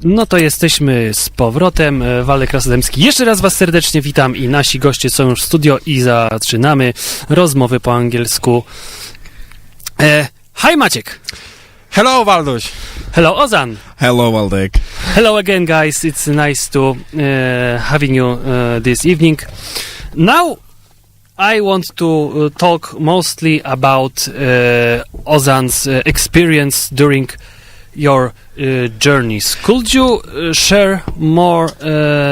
No to jesteśmy z powrotem. Waldek Krasnodębski. Jeszcze raz was serdecznie witam i nasi goście są już w studio i zaczynamy rozmowy po angielsku. Hi Maciek. Hello, Walduś. Hello, Ozan. Hello, Waldek. Hello again, guys. It's nice to having you this evening. Now, I want to talk mostly about Ozan's experience during your journeys. Could you share more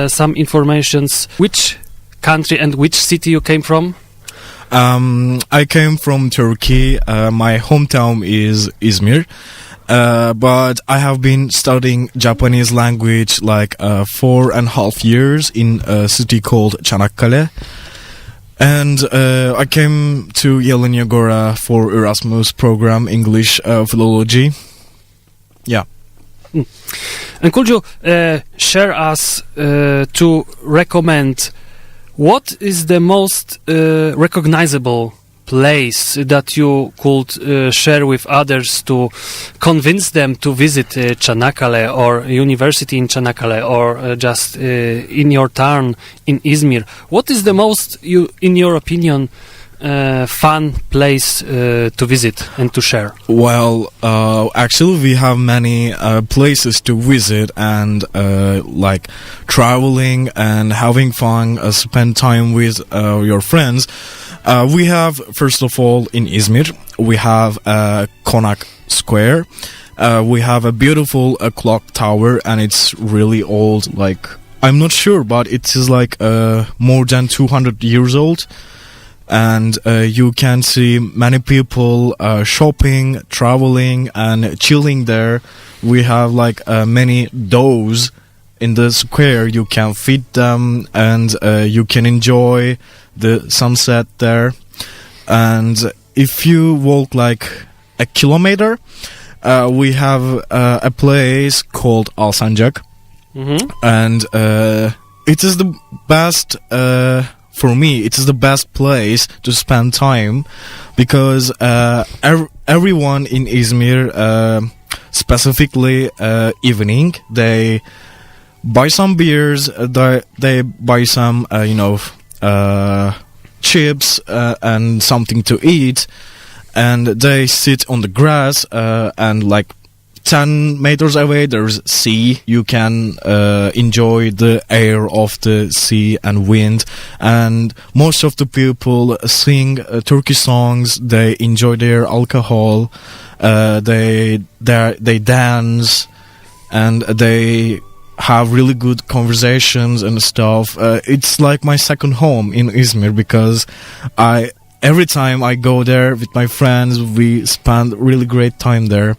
some informations? Which country and which city you came from? I came from Turkey. My hometown is Izmir. But I have been studying Japanese language like 4.5 years in a city called Çanakkale. And I came to Jelenia Góra for Erasmus Program English Philology. Yeah. And could you share us to recommend what is the most recognizable place that you could share with others to convince them to visit Çanakkale or university in Çanakkale or just in your town in Izmir? What is the most, in your opinion, fun place to visit and to share? Well, actually we have many places to visit and like traveling and having fun, spend time with your friends. We have, first of all, in Izmir, we have Konak Square. We have a beautiful clock tower and it's really old, like, I'm not sure, but it is like more than 200 years old. And you can see many people shopping, traveling and chilling there. We have like many doors in the square. You can feed them and you can enjoy the sunset there. And if you walk like a kilometer, we have a place called Alsancak. Mm-hmm. And it is the best... for me, it is the best place to spend time because everyone in Izmir, specifically evening, they buy some beers, they buy some, chips and something to eat, and they sit on the grass and like 10 meters away there's sea. You can enjoy the air of the sea and wind, and most of the people sing Turkish songs. They enjoy their alcohol, they dance, and they have really good conversations and stuff. It's like my second home in Izmir because every time I go there with my friends, we spend really great time there.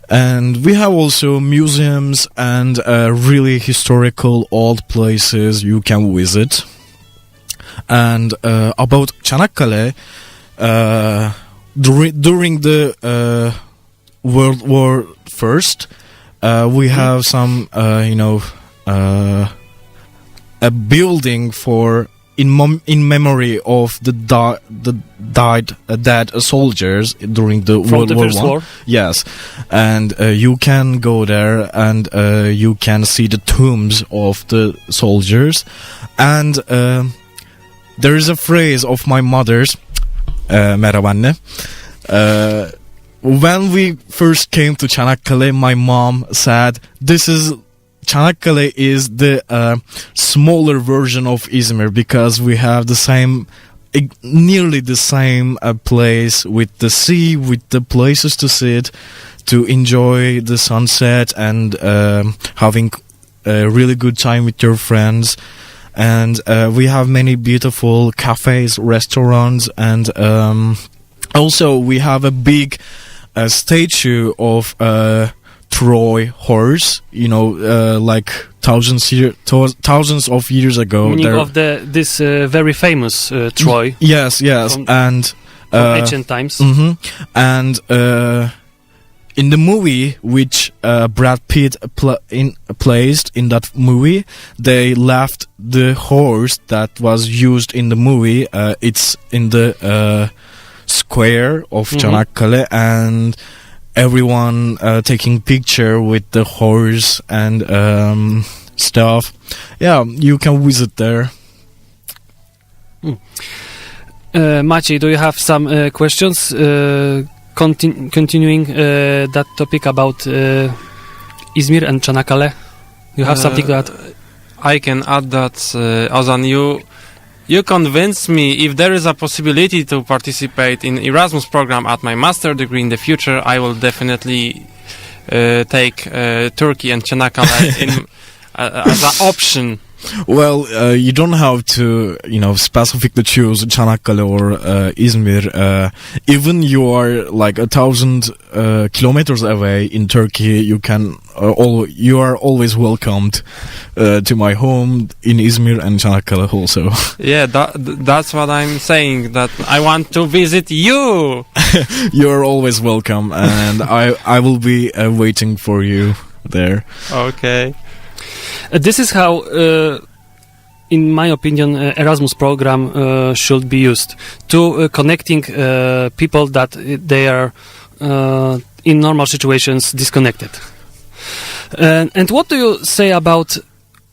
And we have also museums and really historical old places you can visit. And about Çanakkale, during the World War I, we have some, a building for in memory of the dead soldiers during the World War I. Yes, and you can go there and you can see the tombs of the soldiers. And there is a phrase of my mother's, merhaba anne. When we first came to Çanakkale, my mom said, Çanakkale is the smaller version of Izmir because we have nearly the same place with the sea, with the places to sit, to enjoy the sunset and having a really good time with your friends. And we have many beautiful cafes, restaurants, and also we have a big statue of Troy horse, like thousands of years ago. Meaning of this very famous Troy. Yes, and from ancient times. Mm-hmm. And in the movie, which Brad Pitt placed in that movie, they left the horse that was used in the movie. It's in the square of Çanakkale, and everyone taking picture with the horse and stuff. Yeah, you can visit there. Maciej, do you have some questions continuing that topic about Izmir and Çanakkale? You have something to add? I can add that, Ozan, you convinced me. If there is a possibility to participate in Erasmus Program at my master degree in the future, I will definitely take Turkey and Çanakkale as an option. Well, you don't have to, specifically choose Çanakkale or Izmir. Even you are like 1,000 kilometers away in Turkey, you are always welcomed to my home in Izmir and Çanakkale also. Yeah, that's what I'm saying. That I want to visit you. You are always welcome, and I will be waiting for you there. Okay. This is how, in my opinion, Erasmus program should be used to connecting people that they are in normal situations disconnected. And what do you say about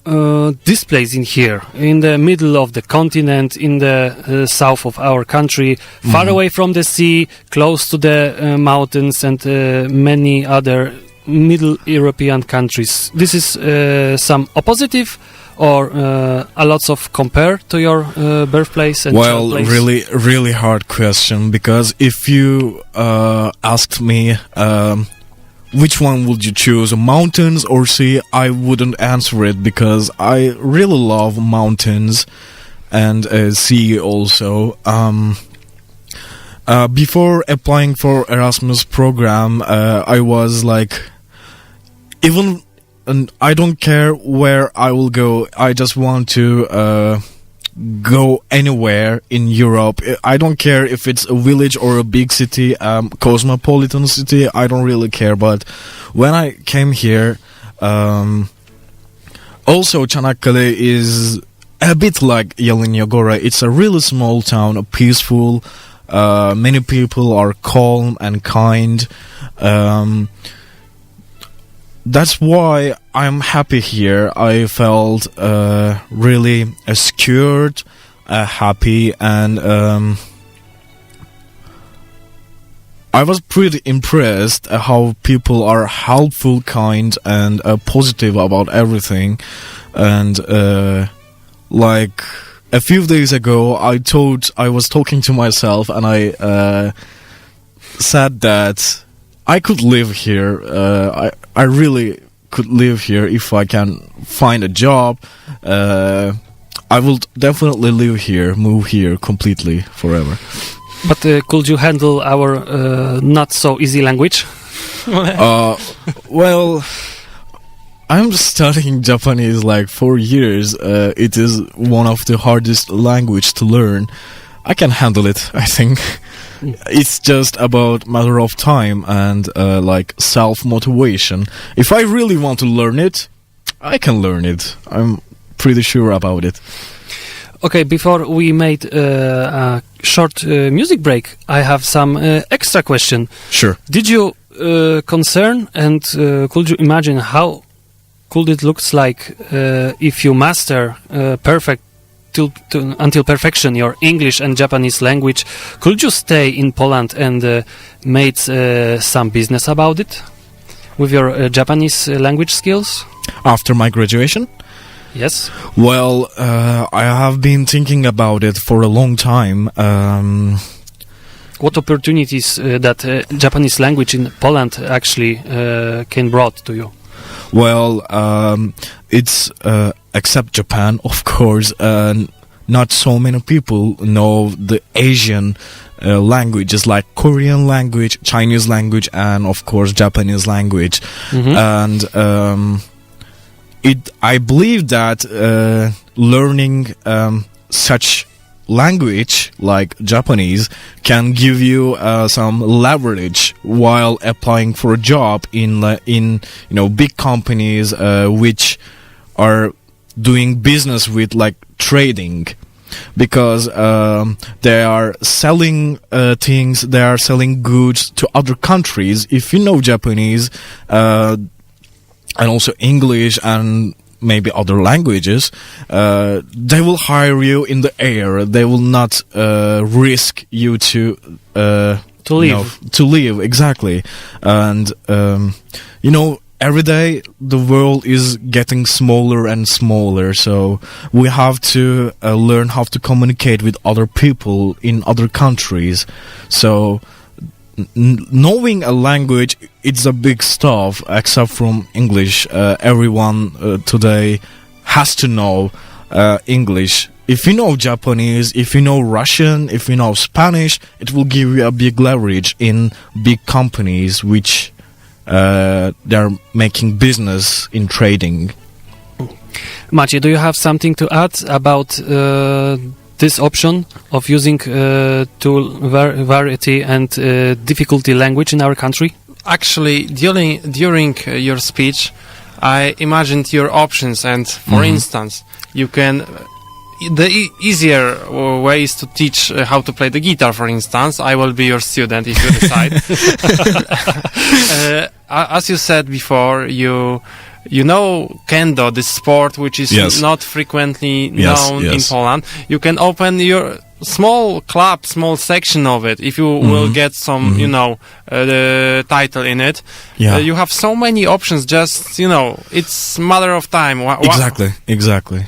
this place in here, in the middle of the continent, in the south of our country, far away from the sea, close to the mountains and many other Middle European countries? This is some oppositive or a lots of compare to your birthplace and childplace? Really hard question, because if you asked me which one would you choose, mountains or sea, I wouldn't answer it, because I really love mountains and sea also. Before applying for Erasmus program, I was like, I don't care where I will go, I just want to go anywhere in Europe. I don't care if it's a village or a big city, cosmopolitan city, I don't really care. But when I came here, also Çanakkale is a bit like Jelenia Góra. It's a really small town, peaceful, many people are calm and kind. That's why I'm happy here. I felt really secured, happy, and I was pretty impressed how people are helpful, kind, and positive about everything. And like a few days ago, I was talking to myself, and I said that I could live here. I really could live here if I can find a job. I will definitely live here, move here completely, forever. But could you handle our not so easy language? Well, I'm studying Japanese like 4 years. It is one of the hardest language to learn. I can handle it, I think. It's just about matter of time and like self-motivation. If I really want to learn it, I can learn it. I'm pretty sure about it. Okay, before we made a short music break, I have some extra question. Sure. Did you concern and could you imagine how could it looks like if you master perfect until perfection your English and Japanese language? Could you stay in Poland and made some business about it with your Japanese language skills? After my graduation? Yes. Well, I have been thinking about it for a long time. What opportunities that Japanese language in Poland actually can brought to you? Well, it's except Japan, of course, not so many people know the Asian languages like Korean language, Chinese language, and of course Japanese language. And I believe that learning such language like Japanese can give you some leverage while applying for a job in big companies which are doing business with like trading. because they are selling things, they are selling goods to other countries. If you know Japanese and also English and maybe other languages, they will hire you in the air. They will not risk you to leave. To leave, exactly. And every day the world is getting smaller and smaller, so we have to learn how to communicate with other people in other countries. So knowing a language, it's a big stuff. Except from English, everyone today has to know English. If you know Japanese, if you know Russian, if you know Spanish, it will give you a big leverage in big companies which they're making business in trading. Maciej, do you have something to add about this option of using variety and difficulty language in our country? Actually, during your speech, I imagined your options, and for instance, you can. The easier way is to teach how to play the guitar, for instance. I will be your student if you decide. As you said before, you know kendo, this sport which is not frequently known in Poland. You can open your small club, small section of it if you will get some, the title in it. You have so many options. Just it's matter of time. Exactly.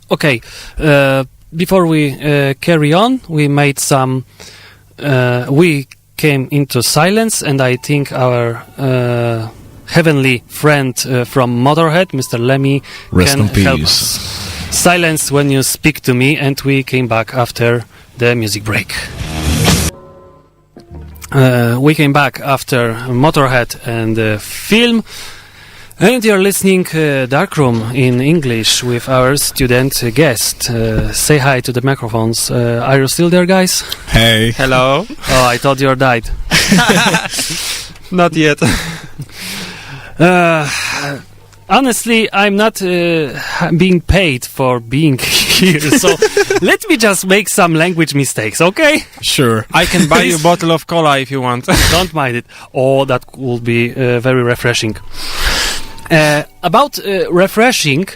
Okay, before we carry on, we made some. We came into silence, and I think our heavenly friend from Motorhead, Mr. Lemmy, can help us. Silence when you speak to me, and we came back after the music break. We came back after Motorhead and the film. And you're listening DarkRoom in English with our student guest. Say hi to the microphones. Are you still there, guys? Hey. Hello. Oh, I thought you died. Not yet. Honestly, I'm not being paid for being here, so let me just make some language mistakes, okay? Sure. I can buy you a bottle of cola if you want. Don't mind it. Oh, that will be very refreshing. About refreshing,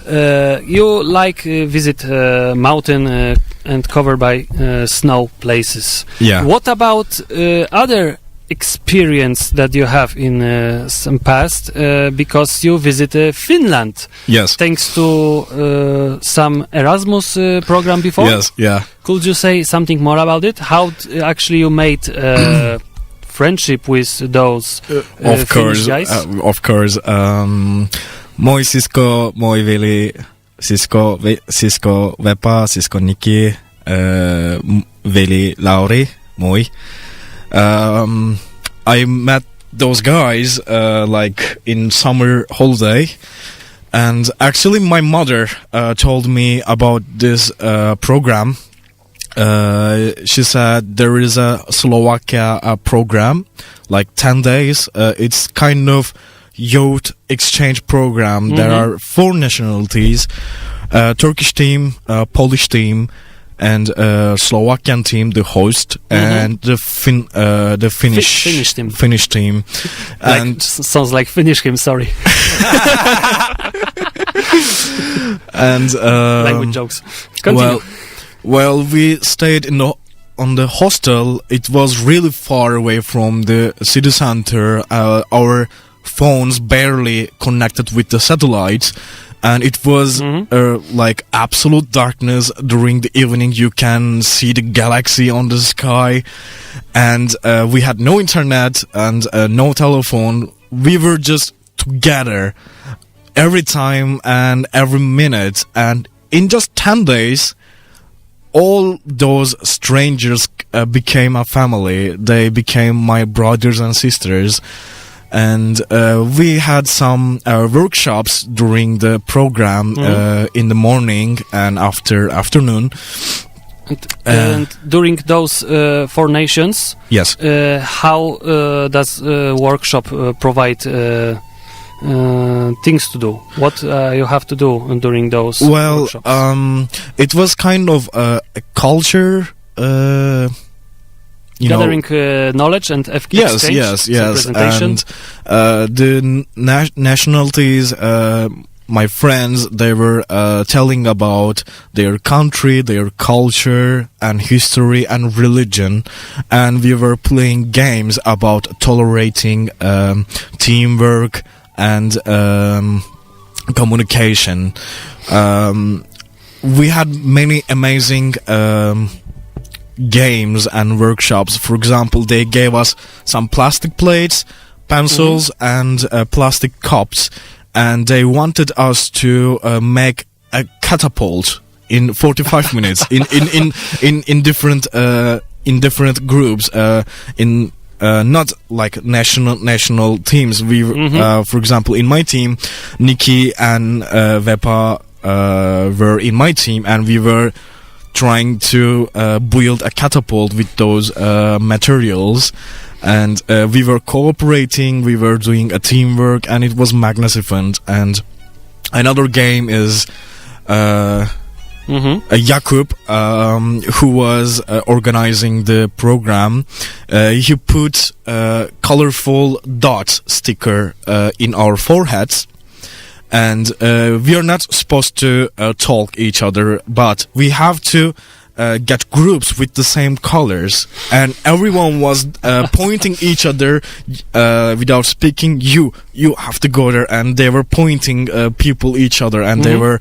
you like visit mountain and covered by snow places. Yeah. What about other experience that you have in some past because you visit Finland? Yes. Thanks to some Erasmus program before? Yes, yeah. Could you say something more about it? How actually you made friendship with those Finnish guys? Of course. Mój sisko, mój veli, sisko Vepa, sisko Niki, veli Lauri, mój. I met those guys like in summer holiday, and actually my mother told me about this program. She said there is a Slovakia program, like 10 days. It's kind of youth exchange program. There are 4 nationalities, Turkish team, Polish team, and Slovakian team, the host, and the Finnish team. And sounds like Finnish team, sorry. And language jokes. Continue. Well, we stayed on the hostel. It was really far away from the city center. Our phones barely connected with the satellites, and it was like absolute darkness during the evening. You can see the galaxy on the sky, and we had no internet and no telephone. We were just together every time and every minute, and in just 10 days all those strangers became a family. They became my brothers and sisters. And we had some workshops during the program in the morning and afternoon. And during those 4 nations, yes. How does workshop provide things to do? What you have to do during those workshops? It was kind of a culture. Gathering knowledge and exchange. Yes. Presentation. And the nationalities. My friends, they were telling about their country, their culture, and history and religion, and we were playing games about tolerating teamwork and communication. We had many amazing games and workshops. For example, they gave us some plastic plates, pencils, and plastic cups. And they wanted us to make a catapult in 45 minutes in different groups not like national teams. We for example, in my team, Nikki and Vepa were in my team, and we were trying to build a catapult with those materials. And we were cooperating, we were doing a teamwork, and it was magnificent. And another game is Jakub, who was organizing the program. He put colorful dot sticker in our foreheads. And we are not supposed to talk each other, but we have to get groups with the same colors, and everyone was pointing each other without speaking. You have to go there, and they were pointing people each other, and they were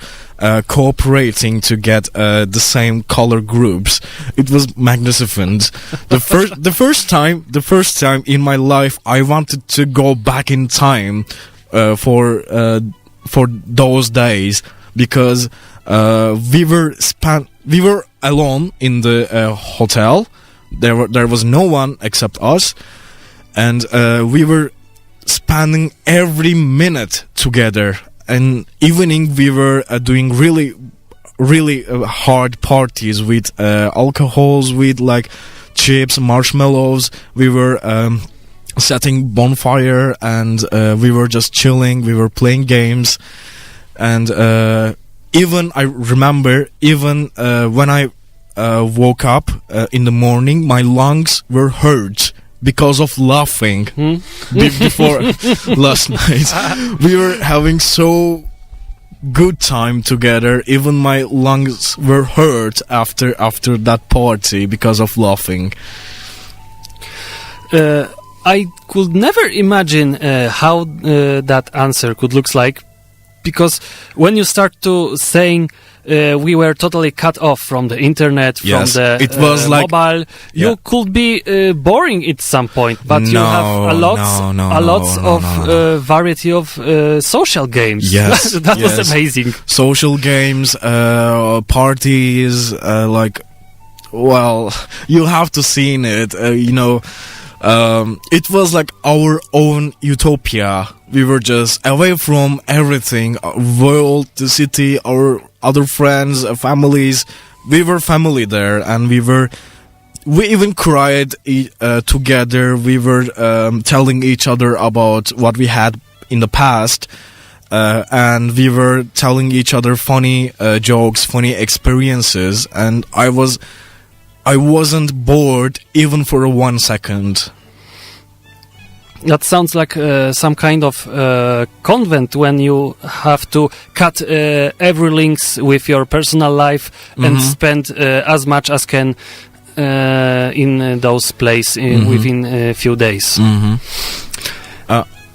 cooperating to get the same color groups. It was magnificent. The first time in my life, I wanted to go back in time for those days, because we were alone in the hotel. There was no one except us, and we were spending every minute together. And evening we were doing really hard parties with alcohols, with like chips, marshmallows. We were setting bonfire, and we were just chilling. We were playing games, and even I remember, when I woke up in the morning, my lungs were hurt because of laughing before last night. We were having so good time together. Even my lungs were hurt after that party because of laughing. I could never imagine how that answer could look like, because when you start to saying we were totally cut off from the internet, from the it was mobile, you could be boring at some point, but you have a lot of variety of social games. Yes, that was amazing. Social games, parties, well, you have to see it, it was like our own utopia. We were just away from everything, our world, the city, our other friends, families. We were family there, and we even cried together. We were telling each other about what we had in the past, and we were telling each other funny jokes, funny experiences, and I wasn't bored even for 1 second. That sounds like some kind of convent, when you have to cut every links with your personal life and spend as much as can in those places within a few days.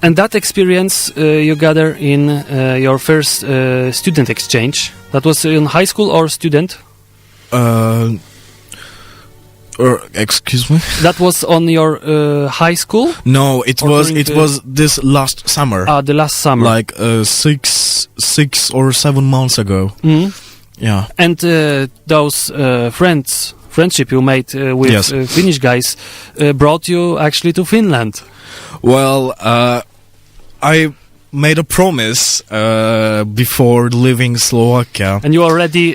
And that experience you gather in your first student exchange. That was in high school or student? Excuse me? That was on your high school? No, it was this last summer. The last summer. Like 6 or 7 months ago. Yeah. And those friendship you made with Finnish guys brought you actually to Finland. Well, made a promise before leaving Slovakia. And you already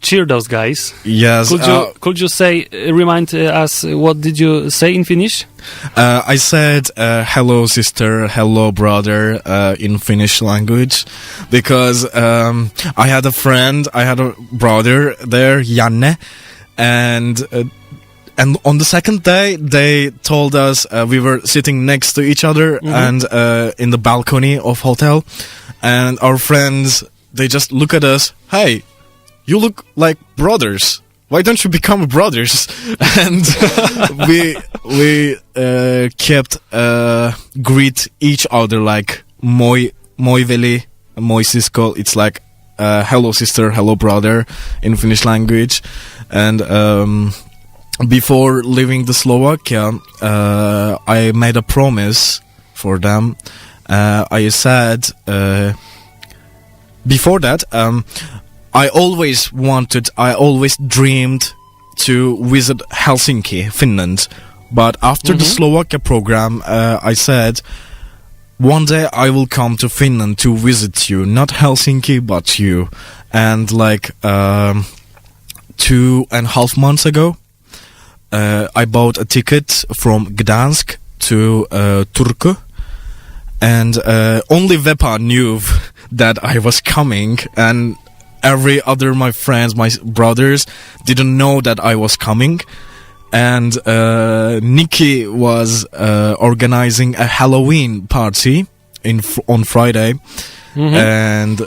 cheer those guys. Yes. Could you say, remind us, what did you say in Finnish? I said hello sister, hello brother in Finnish language because I had a brother there, Janne, and on the second day they told us we were sitting next to each other and in the balcony of hotel, and our friends, they just look at us, hey, you look like brothers. Why don't you become brothers? And we kept greet each other like moi veli, moi sisko. It's like hello sister, hello brother in Finnish language. And before leaving the Slovakia, I made a promise for them. I said before that. I always dreamed to visit Helsinki, Finland. But after the Slovakia program, I said, one day I will come to Finland to visit you. Not Helsinki, but you. And like 2.5 months ago, I bought a ticket from Gdansk to Turku. And only Vepa knew that I was coming, and every other my friends, my brothers, didn't know that I was coming. And Nikki was organizing a Halloween party on Friday, and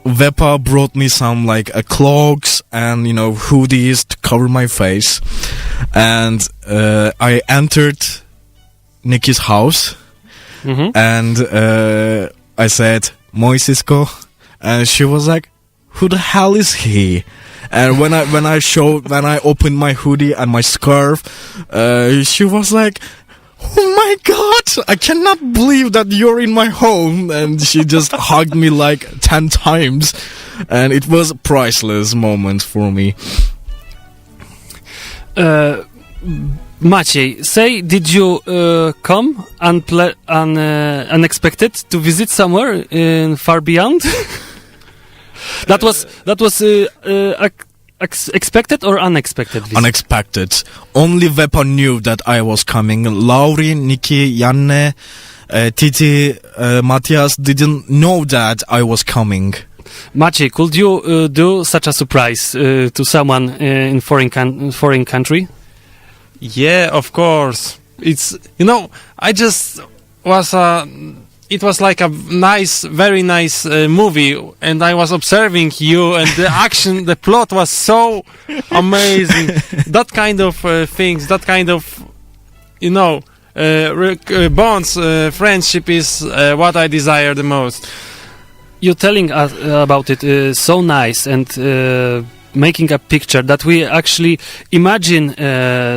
Vepa brought me some like cloaks and hoodies to cover my face. And I entered Nikki's house, and I said, "Moi sisko," and she was like, "Who the hell is he?" And when I opened my hoodie and my scarf, she was like, "Oh my God, I cannot believe that you're in my home." And she just hugged me like 10 times, and it was a priceless moment for me. Maciej, say, did you come unexpected to visit somewhere far beyond? That was expected or unexpected visit? Unexpected. Only Vepa knew that I was coming. Lauri, Nikki, Janne, Titi, Matthias didn't know that I was coming. Maciej, could you do such a surprise to someone in foreign country? Yeah, of course. It's I just was it was like a very nice movie, and I was observing you, and the action, the plot was so amazing. That kind of things, that kind of, bonds, friendship is what I desire the most. You're telling us about it so nice, and making a picture that we actually imagine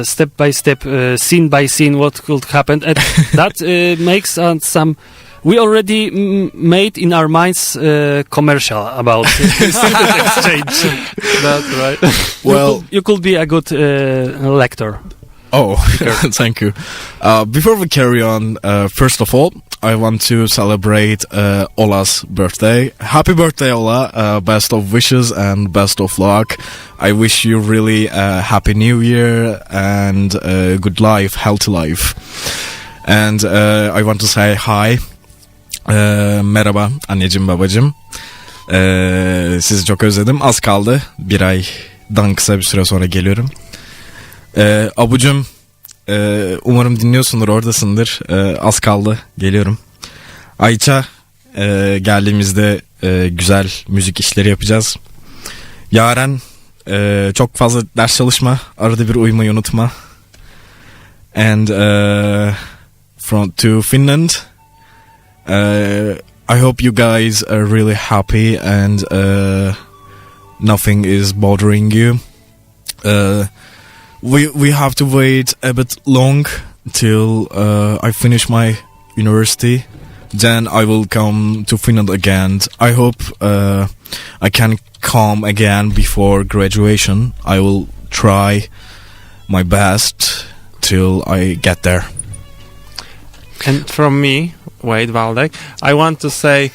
step by step, scene by scene, what could happen, and that makes some. We already made in our minds commercial about student exchange. That's right. Well, you could be a good lector. Oh, thank you. Before we carry on, first of all, I want to celebrate Ola's birthday. Happy birthday, Ola. Best of wishes and best of luck. I wish you really a happy new year and good life, healthy life. And I want to say hi. Merhaba anneciğim, babacığım. Sizi çok özledim. Az kaldı. Bir aydan kısa bir süre sonra geliyorum. Abucum, umarım dinliyorsundur, oradasındır. Az kaldı, geliyorum. Ayça, geldiğimizde güzel müzik işleri yapacağız. Yaren, çok fazla ders çalışma, arada bir uyumayı unutma. And to Finland, I hope you guys are really happy and nothing is bothering you. We have to wait a bit long till I finish my university. Then I will come to Finland again. I hope I can come again before graduation. I will try my best till I get there. And from me, wait, Waldek. I want to say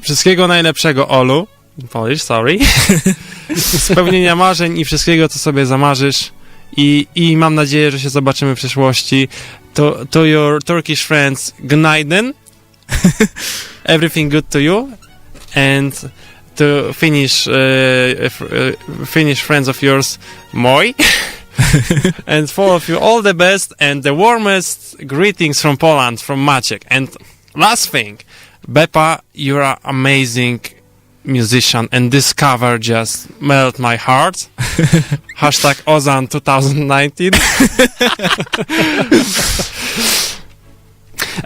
wszystkiego najlepszego, Olu. Polish, sorry. Spełnienia marzeń i wszystkiego, co sobie zamarzysz. I mam nadzieję, że się zobaczymy w przyszłości. To your Turkish friends, günaydın. Everything good to you. And to Finnish friends of yours, moi. And for of you, all the best and the warmest greetings from Poland, from Maciej. And last thing, Bepa, you're an amazing musician, and this cover just melted my heart. Hashtag Ozan 2019.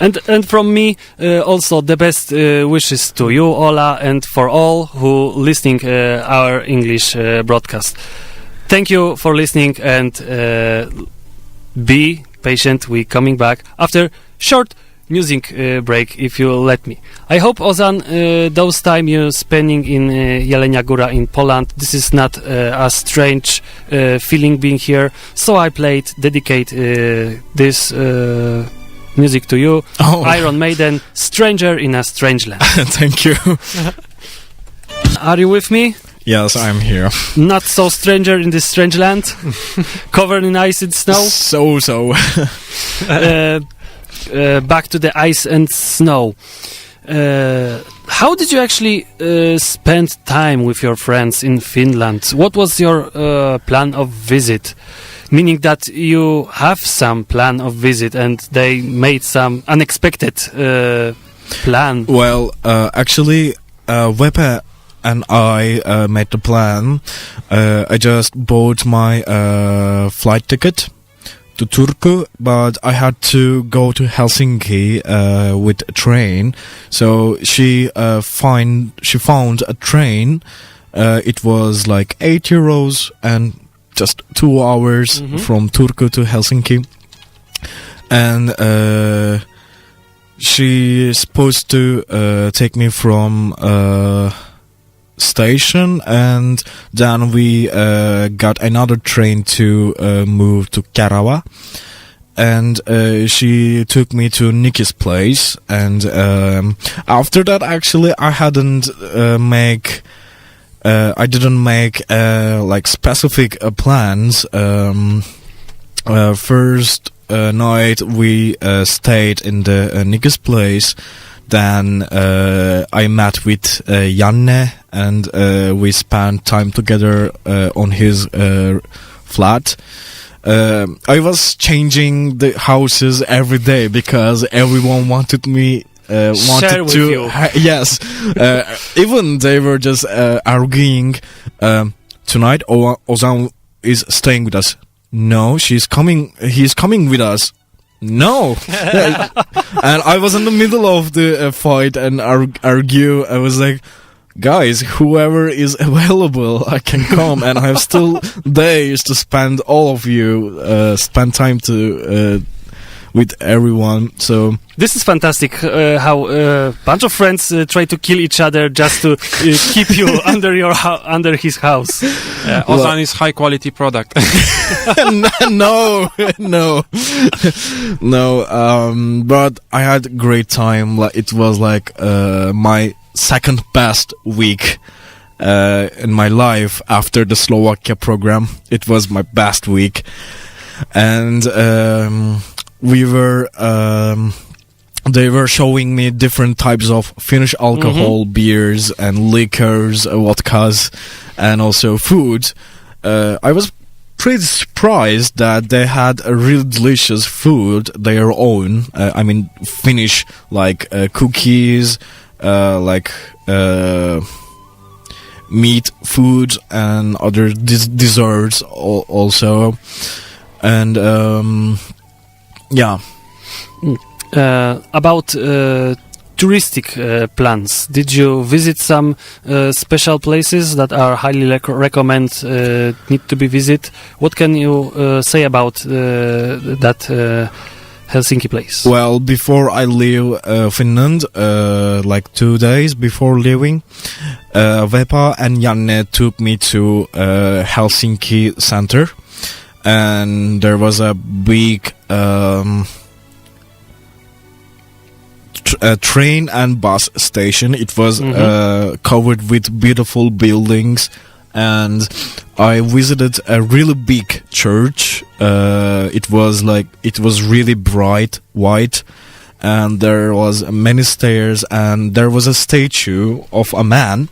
And from me, also the best wishes to you, Ola, and for all who listening our English broadcast. Thank you for listening, and be patient. We coming back after short music break, if you let me. I hope, Ozan, those time you spending in Jelenia Góra in Poland, this is not a strange feeling being here. So I dedicate this music to you. Iron Maiden, Stranger in a Strange Land. Thank you. Are you with me? Yes, I'm here. Not so stranger in this strange land, covered in ice and snow. So. Back to the ice and snow. How did you actually spend time with your friends in Finland? What was your plan of visit? Meaning that you have some plan of visit and they made some unexpected plan. Well, actually, Wepe and I made the plan. I just bought my flight ticket to Turku, but I had to go to Helsinki with a train. So she found a train. It was like €8 and just 2 hours from Turku to Helsinki. And she's supposed to take me from station, and then we got another train to move to Kerava, and she took me to Nikki's place, and after that actually I didn't make like specific plans. First night we stayed in the Nikki's place. Then I met with Janne, and we spent time together on his flat. I was changing the houses every day because everyone wanted me share with you. Yes, even they were just arguing. Tonight, Ozan is staying with us. No, he's coming with us. No. And I was in the middle of the fight and argue. I was like, guys, whoever is available, I can come. And I have still days to spend, all of you, spend time to with everyone. So this is fantastic, how a bunch of friends try to kill each other just to keep you under his house. Ozan is high quality product. No. But I had a great time. It was like my second best week in my life after the Slovakia program. It was my best week, and we were they were showing me different types of Finnish alcohol, beers and liquors, vodkas, and also food. I was pretty surprised that they had a real delicious food, their own. I mean, Finnish, like cookies, like meat food and other desserts also. And yeah. About touristic plans, did you visit some special places that are highly recommend need to be visited? What can you say about that Helsinki place? Well, before I leave Finland, like 2 days before leaving, Vepa and Janne took me to Helsinki center, and there was a big train and bus station. It was covered with beautiful buildings, and I visited a really big church. It was really bright white, and there was many stairs, and there was a statue of a man.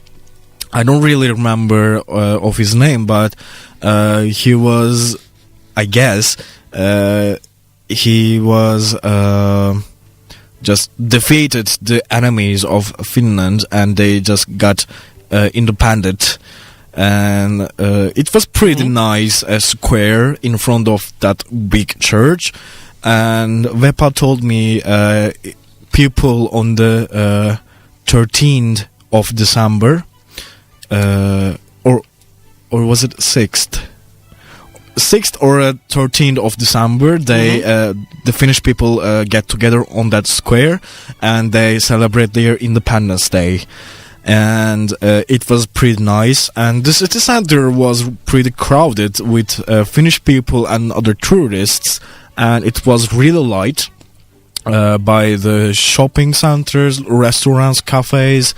I don't really remember of his name, but he was, I guess, he was just defeated the enemies of Finland, and they just got independent. And it was pretty nice, a square in front of that big church. And Vepa told me people on the 13th of December, or was it 6th? 6th or 13th of December, they the Finnish people get together on that square, and they celebrate their Independence Day. And it was pretty nice, and the city center was pretty crowded with Finnish people and other tourists, and it was really light by the shopping centers, restaurants, cafes,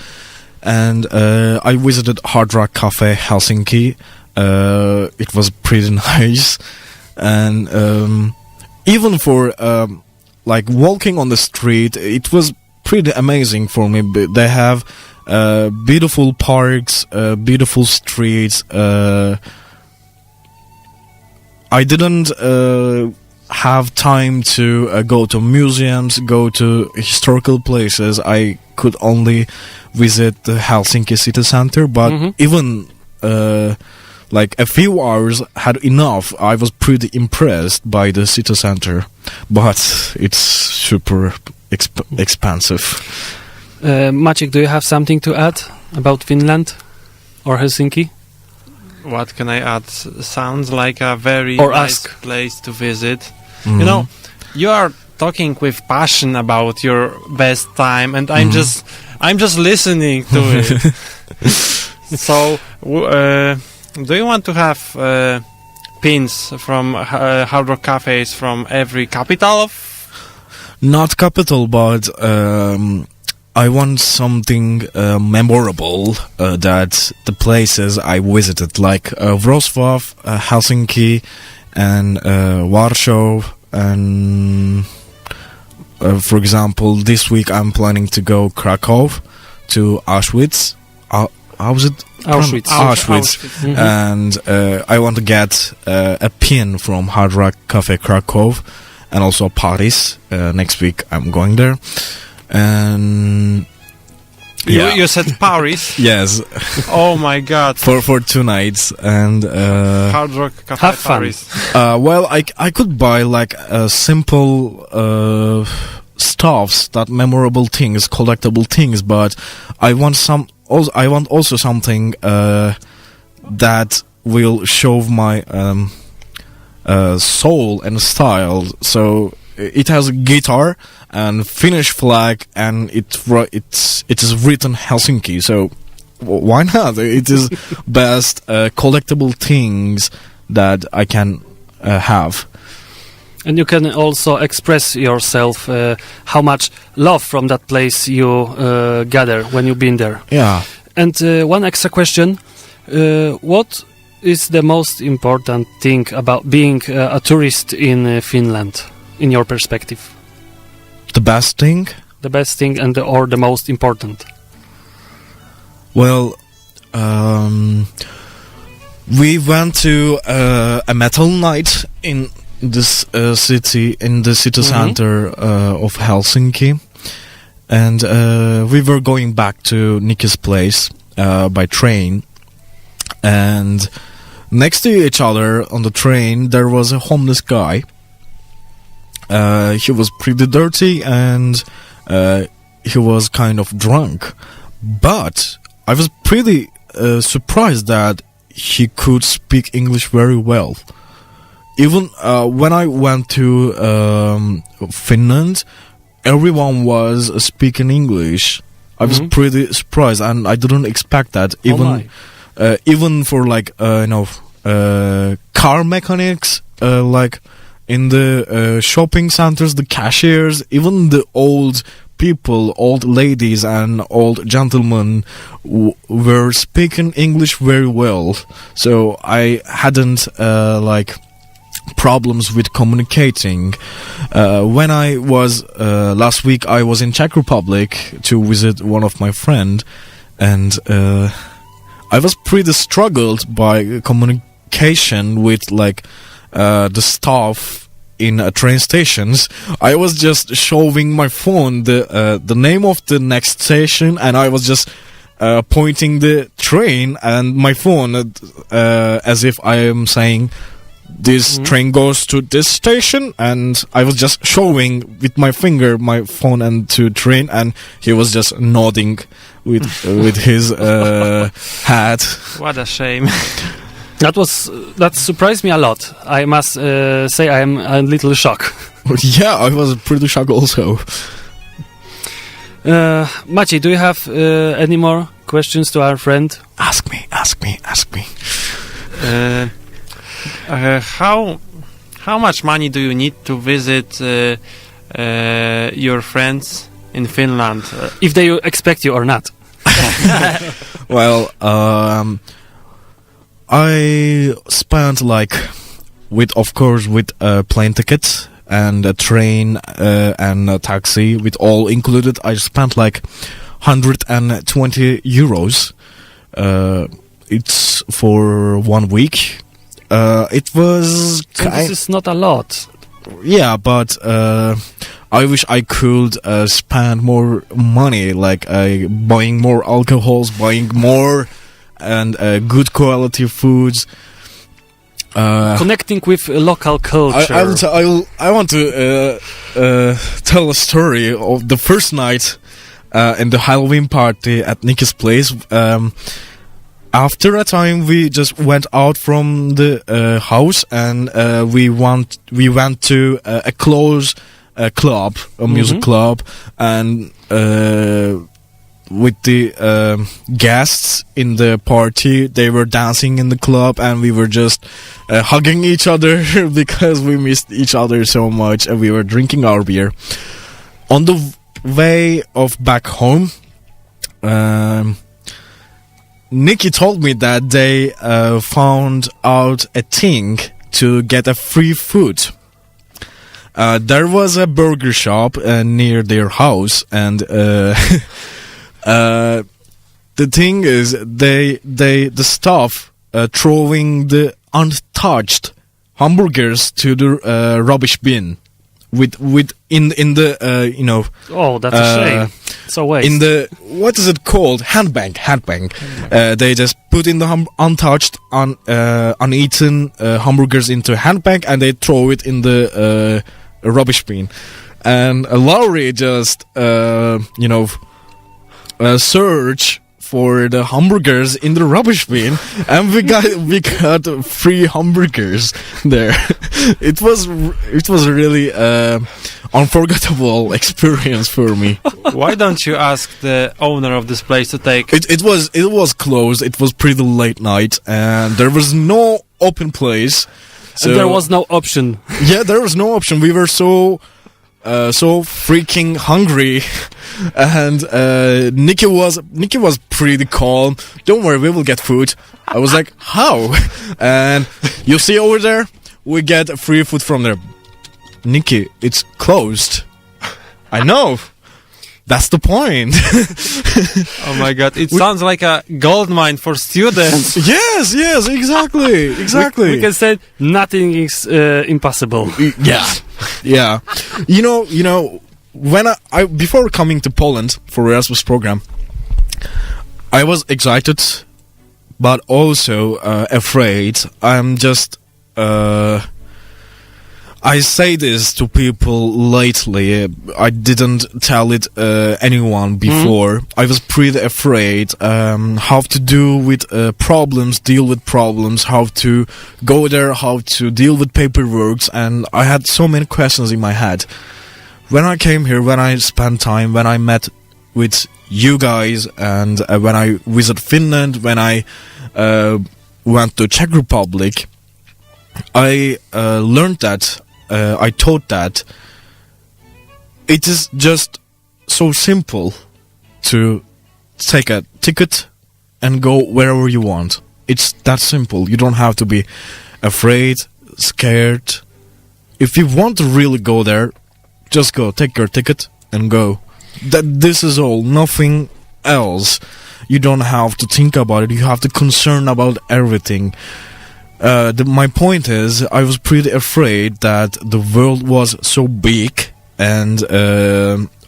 and I visited Hard Rock Cafe Helsinki. It was pretty nice, and even for like walking on the street, it was pretty amazing for me. They have beautiful parks, beautiful streets. I didn't have time to go to museums, go to historical places. I could only visit the Helsinki city center, but even like a few hours had enough. I was pretty impressed by the city center, but it's super expensive. Maciej, do you have something to add about Finland or Helsinki? What can I add? Sounds like a very Or nice ask. place to visit. You know, you are talking with passion about your best time, and I'm just listening to it. So, do you want to have pins from Hard Rock cafes from every capital of? Not capital, but I want something memorable that the places I visited, like Wrocław, Helsinki, and Warsaw, and for example, this week I'm planning to go Krakow, to Auschwitz. How was it? Auschwitz. And I want to get a pin from Hard Rock Cafe Krakow, and also Paris. Next week I'm going there. And you said Paris? Yes. Oh my God! For 2 nights, and Hard Rock Cafe have fun. Paris. well, I could buy like simple stuffs, that memorable things, collectible things, but I want also something that will show my soul and style. So it has a guitar and Finnish flag, and it is written Helsinki. So why not? It is best collectible things that I can have. And you can also express yourself how much love from that place you gather when you've been there. Yeah. And one extra question. What is the most important thing about being a tourist in Finland, in your perspective? The best thing? The best thing or the most important? Well, we went to a metal night in this city, in the city center of Helsinki, and we were going back to Nikki's place by train, and next to each other on the train there was a homeless guy. He was pretty dirty, and he was kind of drunk, but I was pretty surprised that he could speak English very well. Even when I went to Finland, everyone was speaking English. I was pretty surprised, and I didn't expect that. Even for like car mechanics, like in the shopping centers, the cashiers, even the old people, old ladies and old gentlemen were speaking English very well. So I hadn't problems with communicating. When I was last week, I was in Czech Republic to visit one of my friend, and I was pretty struggled by communication with the staff in train stations. I was just showing my phone the name of the next station, and I was just pointing the train and my phone as if I am saying, this train goes to this station, and I was just showing with my finger my phone and to train, and he was just nodding with his hat. What a shame. That surprised me a lot. I must say I am a little shocked. Yeah, I was pretty shocked also. Maciej, do you have any more questions to our friend? Ask me. How much money do you need to visit your friends in Finland? If they expect you or not. Well, I spent with plane tickets and a train and a taxi with all included. I spent 120 euros. It's for 1 week. It was... This is not a lot. Yeah, but I wish I could spend more money, buying more alcohols, buying more and good quality foods. Connecting with local culture. I want to tell a story of the first night in the Halloween party at Nicky's place. After a time, we just went out from the house, and we went to a close club, a music club, and with the guests in the party, they were dancing in the club, and we were just hugging each other because we missed each other so much, and we were drinking our beer. On the way of back home, Nicky told me that they found out a thing to get a free food. There was a burger shop near their house, and the thing is, the staff throwing the untouched hamburgers to the rubbish bin. In the Oh, that's a shame. It's a waste. In the, what is it called? Handbag. They just put in the untouched, uneaten hamburgers into a handbag, and they throw it in the rubbish bin. And Laurie just search for the hamburgers in the rubbish bin, and we got free hamburgers there. It was really unforgettable experience for me. Why don't you ask the owner of this place to take? It was closed. It was pretty late night, and there was no open place. So, and there was no option. Yeah, there was no option. We were so freaking hungry, and Nicky was pretty calm. Don't worry, we will get food. I was like, how? And you see over there, we get free food from there. Nicky, it's closed. I know. That's the point. Oh my god, it sounds like a gold mine for students. Yes, exactly. We can say nothing is impossible. Yeah. You know, when I before coming to Poland for Erasmus Program, I was excited, but also afraid. I'm just I say this to people lately. I didn't tell it anyone before. I was pretty afraid how to deal with problems, how to go there, how to deal with paperwork, and I had so many questions in my head. When I came here, when I spent time, when I met with you guys, and when I visited Finland, when I went to Czech Republic, I learned that I thought that it is just so simple to take a ticket and go wherever you want. It's that simple. You don't have to be afraid, scared. If you want to really go there, just go, take your ticket and go. This is all, nothing else. You don't have to think about it. You have to concern about everything. My point is, I was pretty afraid that the world was so big, and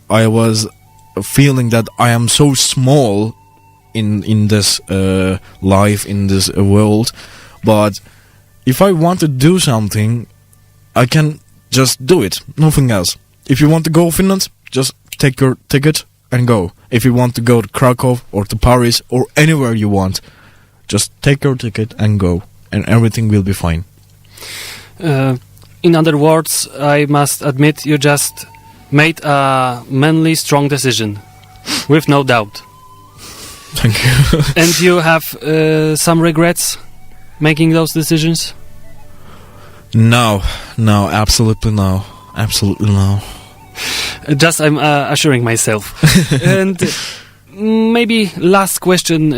I was feeling that I am so small in this life, in this world. But if I want to do something, I can just do it, nothing else. If you want to go to Finland, just take your ticket and go. If you want to go to Krakow or to Paris or anywhere you want, just take your ticket and go, and everything will be fine. In other words, I must admit you just made a manly, strong decision, with no doubt. Thank you. And you have some regrets making those decisions? No, absolutely no. Absolutely no. Just I'm assuring myself. And maybe last question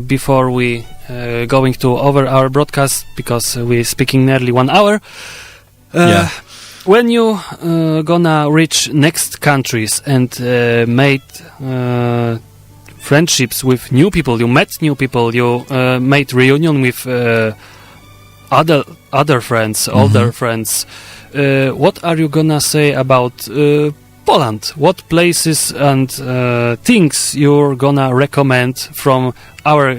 before we going to over our broadcast, because we're speaking nearly 1 hour. When you gonna reach next countries and made friendships with new people, you met new people, you made reunion with other friends, older friends. What are you gonna say about Poland? What places and things you're gonna recommend from our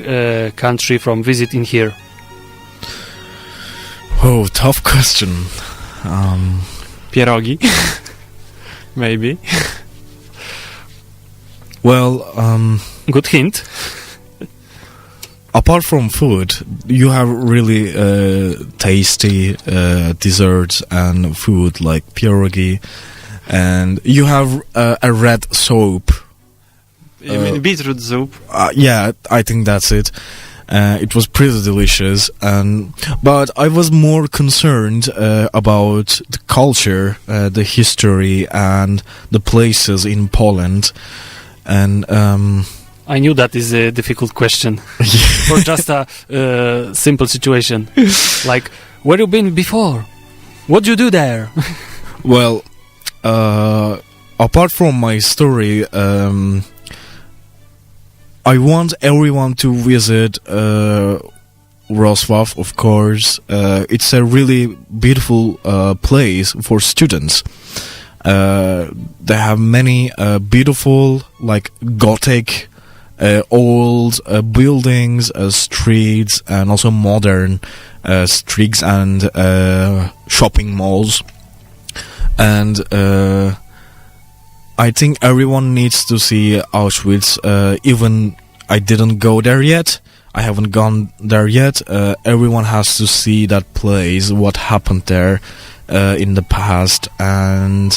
country, from visiting here? Oh, tough question. Pierogi. Maybe. Well, good hint. Apart from food, you have really tasty desserts and food like pierogi, and you have a red soap. You mean beetroot soup? Yeah, I think that's it. It was pretty delicious, but I was more concerned about the culture, the history, and the places in Poland. And I knew that is a difficult question for just a simple situation. Like, where you been before? What you do there? Well, apart from my story, I want everyone to visit Wrocław, of course. It's a really beautiful place for students. They have many beautiful, like, Gothic, old buildings, streets, and also modern streets and shopping malls. And I think everyone needs to see Auschwitz. Even I didn't go there yet. I haven't gone there yet. Everyone has to see that place, what happened there in the past, and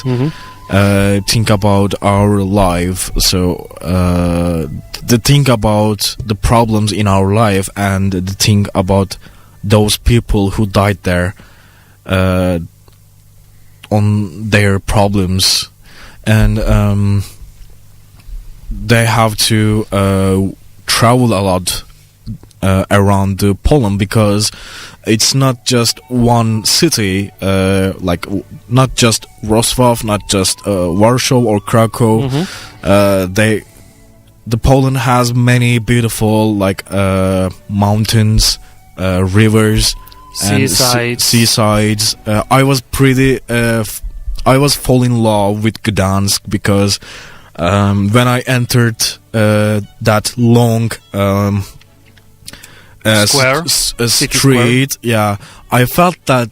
think about our life. So the think about the problems in our life, and the think about those people who died there on their problems. And they have to travel a lot around Poland, because it's not just one city, like not just Wrocław, not just Warsaw or Krakow. The Poland has many beautiful, like, mountains, rivers, seasides. I was falling in love with Gdansk, because when I entered that long street, yeah, I felt that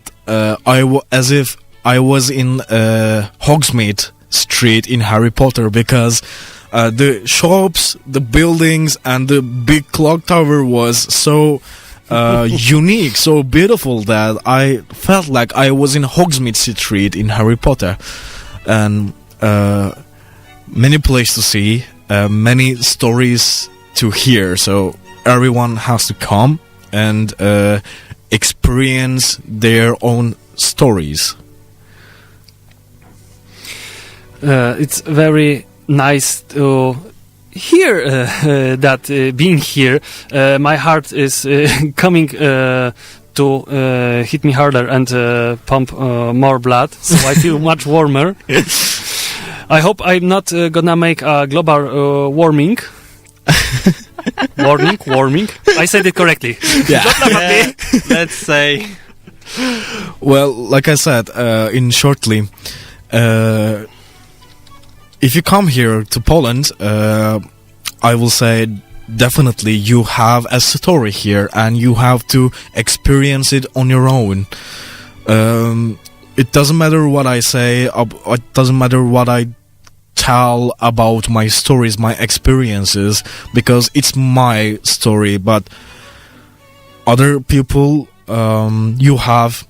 as if I was in Hogsmeade Street in Harry Potter, because the shops, the buildings, and the big clock tower was so unique, so beautiful, that I felt like I was in Hogsmeade Street in Harry Potter. And many places to see, many stories to hear, so everyone has to come and experience their own stories. It's very nice to hear that being here. My heart is coming to hit me harder and pump more blood, so I feel much warmer. I hope I'm not gonna make a global warming. Warming. I said it correctly. Yeah. Let's say. Well, like I said, in shortly, if you come here to Poland, I will say definitely you have a story here and you have to experience it on your own. It doesn't matter what I say, it doesn't matter what I tell about my stories, my experiences, because it's my story, but other people, you have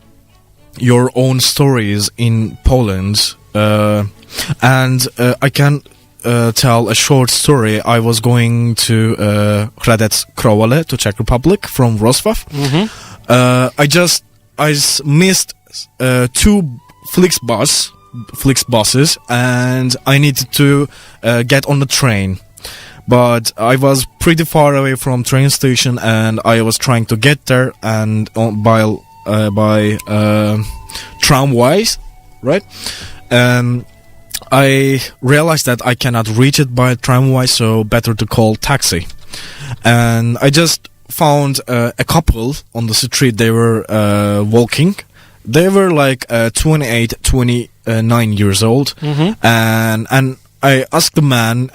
your own stories in Poland, and I can tell a short story. I was going to Hradec Krowale, to Czech Republic, from Wrocław. I missed two Flix buses, and I needed to get on the train. But I was pretty far away from train station, and I was trying to get there, and by tramways, right? I realized that I cannot reach it by tramway, so better to call taxi. And I just found a couple on the street. They were walking. They were like 28, 29 years old, and I asked the man,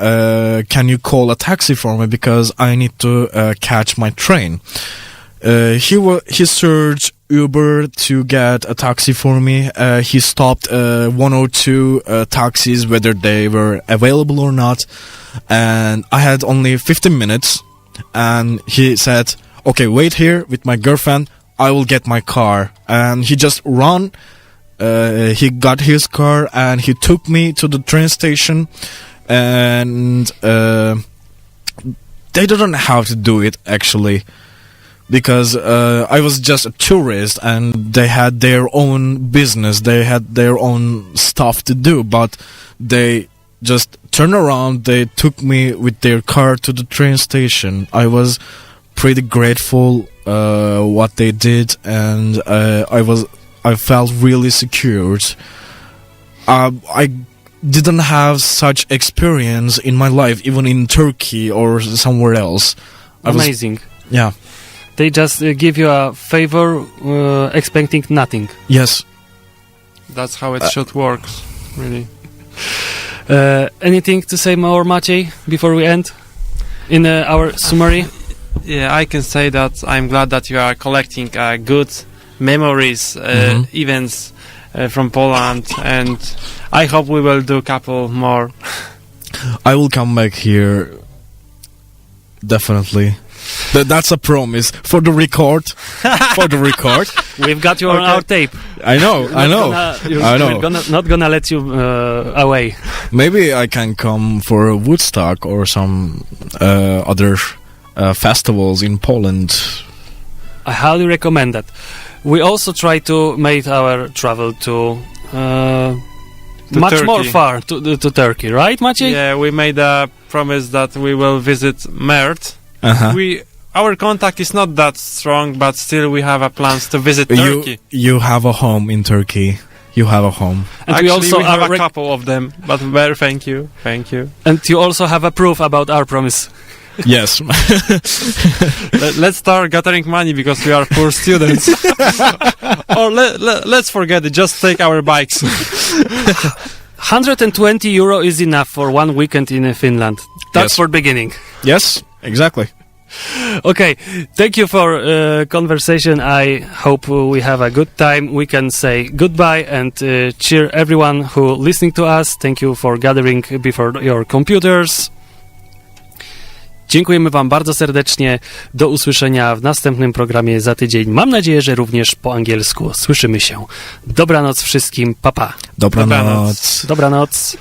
can you call a taxi for me, because I need to catch my train. He searched Uber to get a taxi for me. He stopped 1 or 2 taxis, whether they were available or not, and I had only 15 minutes, and he said, okay, wait here with my girlfriend, I will get my car. And he just ran. He got his car and he took me to the train station, and they didn't have to do it actually, because I was just a tourist and they had their own business, they had their own stuff to do, but they just turned around, they took me with their car to the train station. I was pretty grateful what they did, and I felt really secured. I didn't have such experience in my life, even in Turkey or somewhere else. Amazing. Yeah. They just give you a favor, expecting nothing. Yes. That's how it should work, really. Anything to say more, Maciej, before we end in our summary? Yeah, I can say that I'm glad that you are collecting good memories, events from Poland, and I hope we will do a couple more. I will come back here, definitely. That's a promise for the record. We've got you on our tape. I know. We're not gonna let you away. Maybe I can come for Woodstock or some other festivals in Poland. I highly recommend that. We also try to make our travel to much Turkey. more far to Turkey, right, Maciej? Yeah, we made a promise that we will visit Mert. Our contact is not that strong, but still we have plans to visit Turkey. You have a home in Turkey. You have a home. And actually, we have a couple of them, but thank you. And you also have a proof about our promise. Yes. Let's start gathering money because we are poor students. Or let's forget it, just take our bikes. 120 euro is enough for one weekend in Finland. That's for beginning. Yes, exactly. Okay, thank you for conversation. I hope we have a good time. We can say goodbye and cheer everyone who listening to us. Thank you for gathering before your computers. Dziękujemy wam bardzo serdecznie. Do usłyszenia w następnym programie za tydzień. Mam nadzieję, że również po angielsku. Słyszymy się. Dobranoc wszystkim. Pa, pa. Dobranoc. Dobranoc.